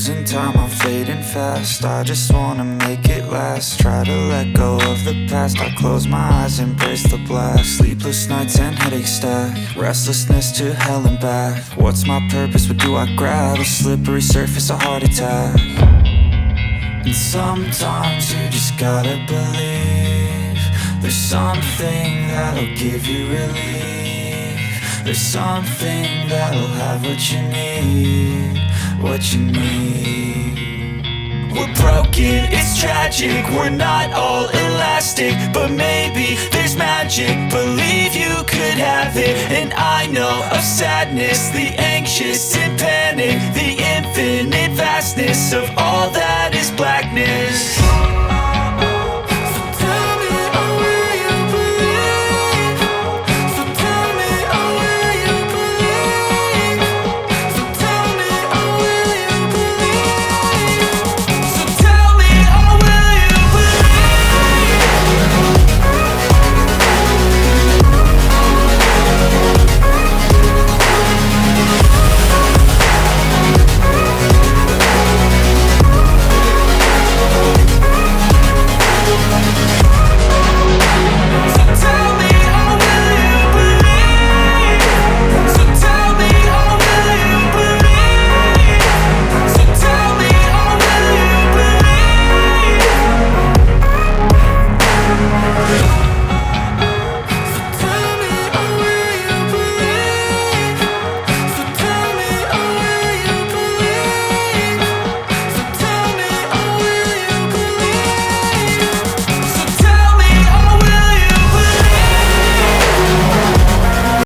losing time, I'm fading fast. I just wanna make it last. Try to let go of the past. I close my eyes, embrace the blast. Sleepless nights and headaches stack. Restlessness to hell and back. What's my purpose? What do I grab? A slippery surface, a heart attack. And sometimes you just gotta believe there's something that'll give you relief. There's something that'll have what you need, what you need. We're broken, it's tragic, we're not all elastic, but maybe there's magic. Believe you could have it. And I know of sadness, the anxious and panic, the infinite vastness of all that is blackness.